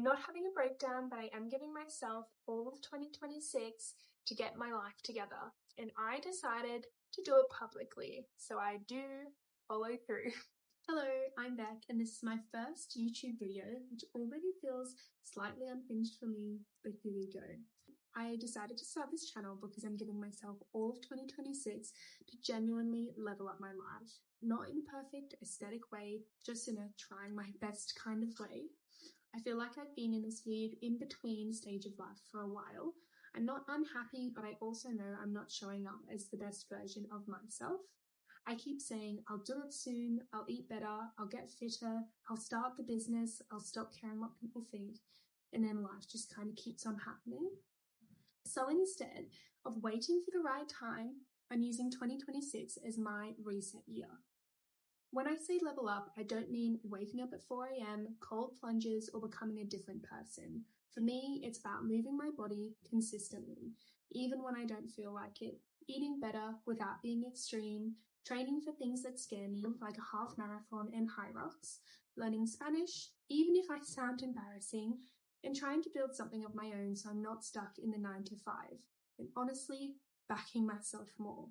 not having a breakdown, but I am giving myself all of 2026 to get my life together. And I decided to do it publicly, so I do follow through. Hello, I'm Beck, and this is my first YouTube video, which already feels slightly unhinged for me, but here we go. I decided to start this channel because I'm giving myself all of 2026 to genuinely level up my life. Not in a perfect aesthetic way, just in a trying my best kind of way. I feel like I've been in this weird in-between stage of life for a while. I'm not unhappy, but I also know I'm not showing up as the best version of myself. I keep saying I'll do it soon, I'll eat better, I'll get fitter, I'll start the business, I'll stop caring what people think, and then life just kind of keeps on happening. So instead of waiting for the right time, I'm using 2026 as my reset year. When I say level up, I don't mean waking up at 4 a.m, cold plunges, or becoming a different person. For me, it's about moving my body consistently, even when I don't feel like it, eating better without being extreme, training for things that scare me, like a half marathon and high rocks, learning Spanish, even if I sound embarrassing, and trying to build something of my own so I'm not stuck in the 9 to 5, and honestly, backing myself more.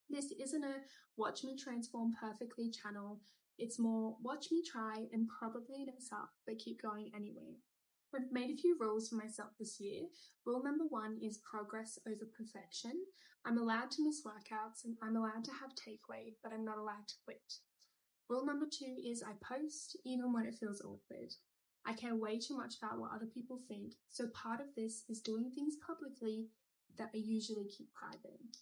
This isn't a watch me transform perfectly channel, it's more watch me try and probably mess up, but keep going anyway. I've made a few rules for myself this year. Rule number 1 is progress over perfection. I'm allowed to miss workouts and I'm allowed to have takeaway, but I'm not allowed to quit. Rule number 2 is I post even when it feels awkward. I care way too much about what other people think, so part of this is doing things publicly that I usually keep private.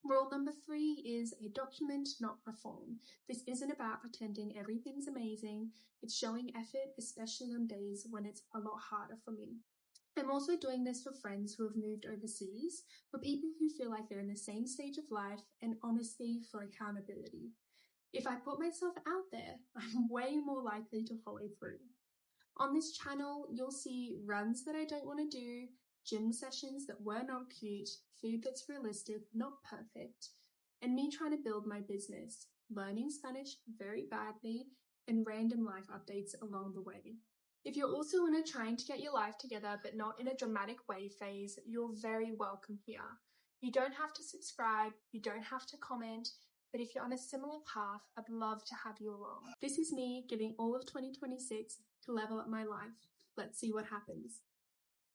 Rule number 3 is a document, not perform. This isn't about pretending everything's amazing. It's showing effort, especially on days when it's a lot harder for me. I'm also doing this for friends who have moved overseas, for people who feel like they're in the same stage of life, and honestly, for accountability. If I put myself out there, I'm way more likely to follow through. On this channel, you'll see runs that I don't want to do, gym sessions that were not cute, food that's realistic, not perfect, and me trying to build my business, learning Spanish very badly, and random life updates along the way. If you're also in a trying to get your life together but not in a dramatic way phase, you're very welcome here. You don't have to subscribe, you don't have to comment, but if you're on a similar path, I'd love to have you along. This is me giving all of 2026 to level up my life. Let's see what happens.